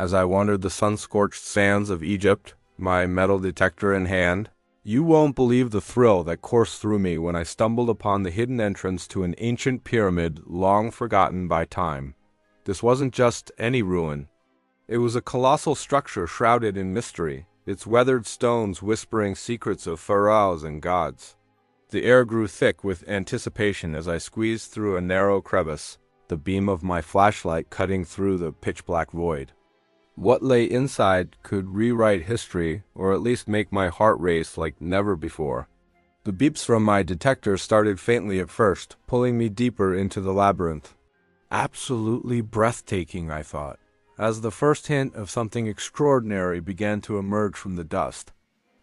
as I wandered the sun-scorched sands of Egypt, my metal detector in hand. You won't believe the thrill that coursed through me when I stumbled upon the hidden entrance to an ancient pyramid long forgotten by time. This wasn't just any ruin. It was a colossal structure shrouded in mystery, its weathered stones whispering secrets of pharaohs and gods. The air grew thick with anticipation as I squeezed through a narrow crevice, the beam of my flashlight cutting through the pitch-black void. What lay inside could rewrite history, or at least make my heart race like never before. The beeps from my detector started faintly at first, pulling me deeper into the labyrinth. Absolutely breathtaking, I thought, as the first hint of something extraordinary began to emerge from the dust.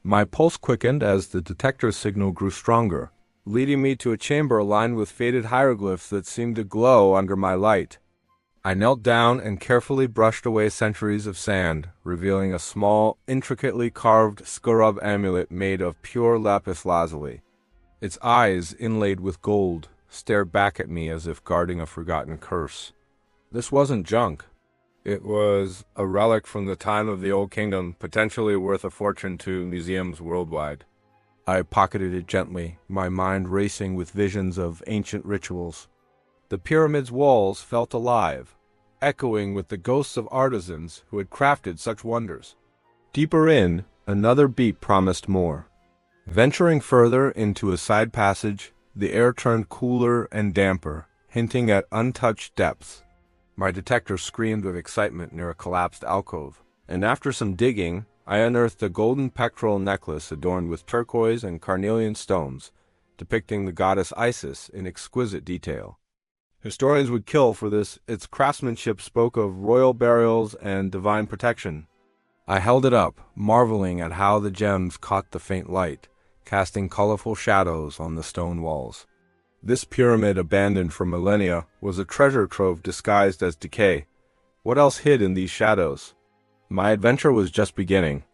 My pulse quickened as the detector signal grew stronger, leading me to a chamber lined with faded hieroglyphs that seemed to glow under my light. I knelt down and carefully brushed away centuries of sand, revealing a small, intricately carved scarab amulet made of pure lapis lazuli. Its eyes, inlaid with gold, stared back at me as if guarding a forgotten curse. This wasn't junk. It was a relic from the time of the Old Kingdom, potentially worth a fortune to museums worldwide. I pocketed it gently, my mind racing with visions of ancient rituals. The pyramid's walls felt alive, echoing with the ghosts of artisans who had crafted such wonders. Deeper in, another beat promised more. Venturing further into a side passage, the air turned cooler and damper, hinting at untouched depths. My detector screamed with excitement near a collapsed alcove, and after some digging, I unearthed a golden pectoral necklace adorned with turquoise and carnelian stones, depicting the goddess Isis in exquisite detail. Historians would kill for this. Its craftsmanship spoke of royal burials and divine protection. I held it up, marveling at how the gems caught the faint light, casting colorful shadows on the stone walls. This pyramid, abandoned for millennia, was a treasure trove disguised as decay. What else hid in these shadows? My adventure was just beginning.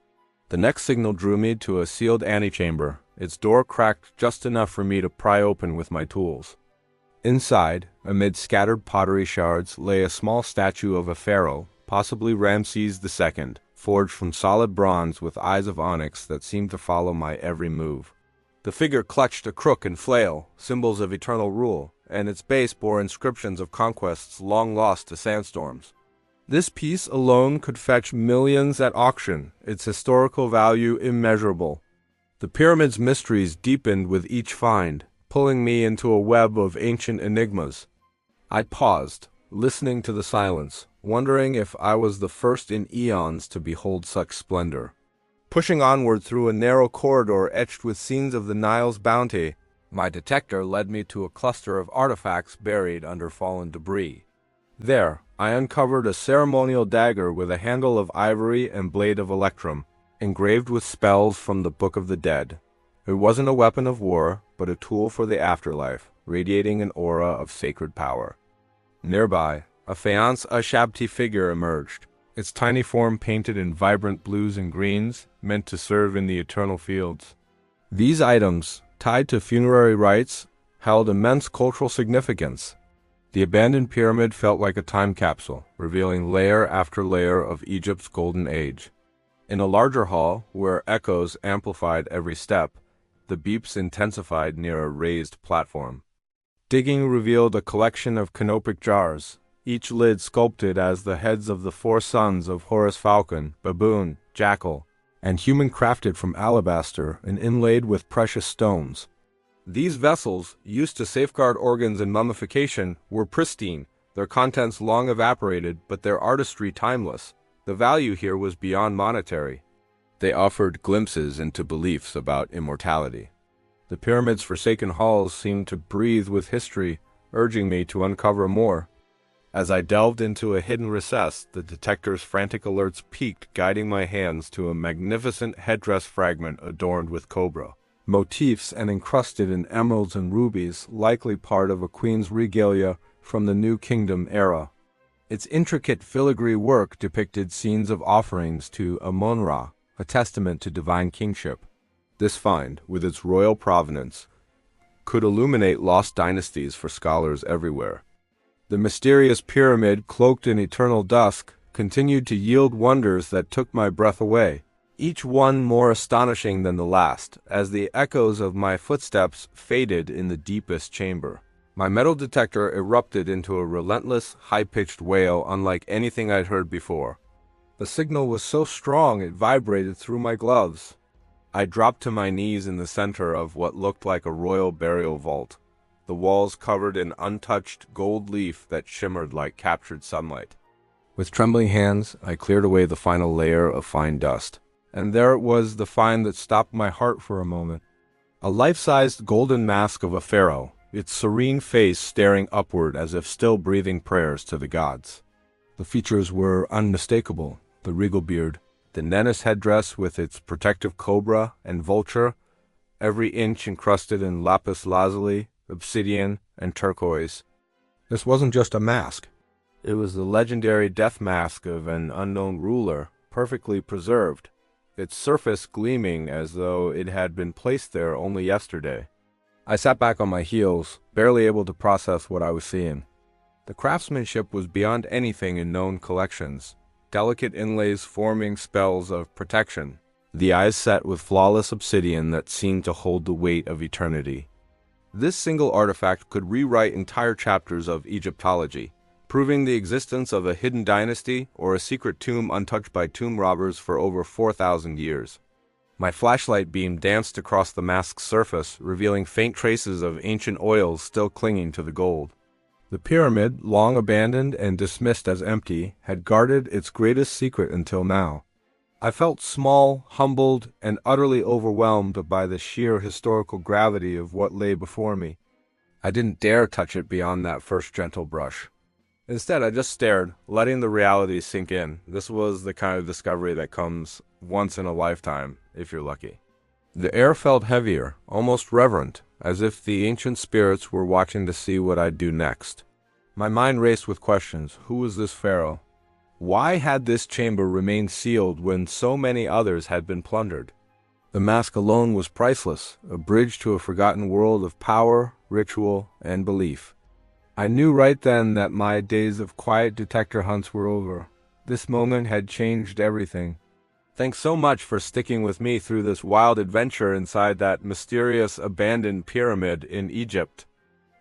The next signal drew me to a sealed antechamber, its door cracked just enough for me to pry open with my tools. Inside, amid scattered pottery shards, lay a small statue of a pharaoh, possibly Ramses II, forged from solid bronze with eyes of onyx that seemed to follow my every move. The figure clutched a crook and flail, symbols of eternal rule, and its base bore inscriptions of conquests long lost to sandstorms. This piece alone could fetch millions at auction, its historical value immeasurable. The pyramid's mysteries deepened with each find, pulling me into a web of ancient enigmas. I paused, listening to the silence, wondering if I was the first in eons to behold such splendor. Pushing onward through a narrow corridor etched with scenes of the Nile's bounty, my detector led me to a cluster of artifacts buried under fallen debris. There, I uncovered a ceremonial dagger with a handle of ivory and blade of electrum, engraved with spells from the Book of the Dead. It wasn't a weapon of war, but a tool for the afterlife, radiating an aura of sacred power. Nearby, a Faience Ashabti figure emerged, its tiny form painted in vibrant blues and greens, meant to serve in the eternal fields. These items, tied to funerary rites, held immense cultural significance. The abandoned pyramid felt like a time capsule, revealing layer after layer of Egypt's golden age. In a larger hall, where echoes amplified every step, the beeps intensified near a raised platform. Digging revealed a collection of canopic jars, each lid sculpted as the heads of the four sons of Horus Falcon, Baboon, Jackal, and human crafted from alabaster and inlaid with precious stones. These vessels, used to safeguard organs and mummification, were pristine, their contents long evaporated, but their artistry timeless. The value here was beyond monetary. They offered glimpses into beliefs about immortality. The pyramid's forsaken halls seemed to breathe with history, urging me to uncover more. As I delved into a hidden recess, the detector's frantic alerts peaked, guiding my hands to a magnificent headdress fragment adorned with cobra motifs and encrusted in emeralds and rubies, likely part of a queen's regalia from the New Kingdom era. Its intricate filigree work depicted scenes of offerings to Amun-Ra, a testament to divine kingship. This find, with its royal provenance, could illuminate lost dynasties for scholars everywhere. The mysterious pyramid, cloaked in eternal dusk, continued to yield wonders that took my breath away, each one more astonishing than the last, as the echoes of my footsteps faded in the deepest chamber. My metal detector erupted into a relentless, high-pitched wail unlike anything I'd heard before. The signal was so strong it vibrated through my gloves. I dropped to my knees in the center of what looked like a royal burial vault, the walls covered in untouched gold leaf that shimmered like captured sunlight. With trembling hands, I cleared away the final layer of fine dust. And there it was, the find that stopped my heart for a moment. A life-sized golden mask of a pharaoh, its serene face staring upward as if still breathing prayers to the gods. The features were unmistakable: the regal beard, the Nennis headdress with its protective cobra and vulture, every inch encrusted in lapis lazuli, obsidian, and turquoise. This wasn't just a mask. It was the legendary death mask of an unknown ruler, perfectly preserved, its surface gleaming as though it had been placed there only yesterday. I sat back on my heels, barely able to process what I was seeing. The craftsmanship was beyond anything in known collections, delicate inlays forming spells of protection, the eyes set with flawless obsidian that seemed to hold the weight of eternity. This single artifact could rewrite entire chapters of Egyptology, proving the existence of a hidden dynasty or a secret tomb untouched by tomb robbers for over 4,000 years. My flashlight beam danced across the mask's surface, revealing faint traces of ancient oils still clinging to the gold. The pyramid, long abandoned and dismissed as empty, had guarded its greatest secret until now. I felt small, humbled, and utterly overwhelmed by the sheer historical gravity of what lay before me. I didn't dare touch it beyond that first gentle brush. Instead, I just stared, letting the reality sink in. This was the kind of discovery that comes once in a lifetime, if you're lucky. The air felt heavier, almost reverent, as if the ancient spirits were watching to see what I'd do next. My mind raced with questions. Who was this pharaoh? Why had this chamber remained sealed when so many others had been plundered? The mask alone was priceless, a bridge to a forgotten world of power, ritual, and belief. I knew right then that my days of quiet detector hunts were over. This moment had changed everything. Thanks so much for sticking with me through this wild adventure inside that mysterious abandoned pyramid in Egypt.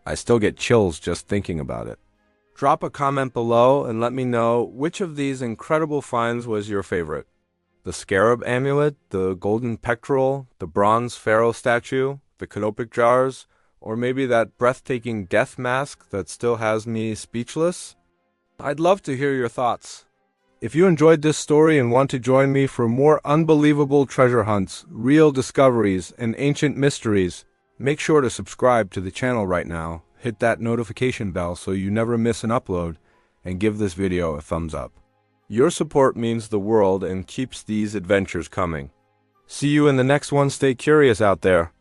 I still get chills just thinking about it. Drop a comment below and let me know which of these incredible finds was your favorite. The scarab amulet, the golden pectoral, the bronze pharaoh statue, the canopic jars, or maybe that breathtaking death mask that still has me speechless? I'd love to hear your thoughts. If you enjoyed this story and want to join me for more unbelievable treasure hunts, real discoveries, and ancient mysteries, make sure to subscribe to the channel right now, hit that notification bell so you never miss an upload, and give this video a thumbs up. Your support means the world and keeps these adventures coming. See you in the next one. Stay curious out there.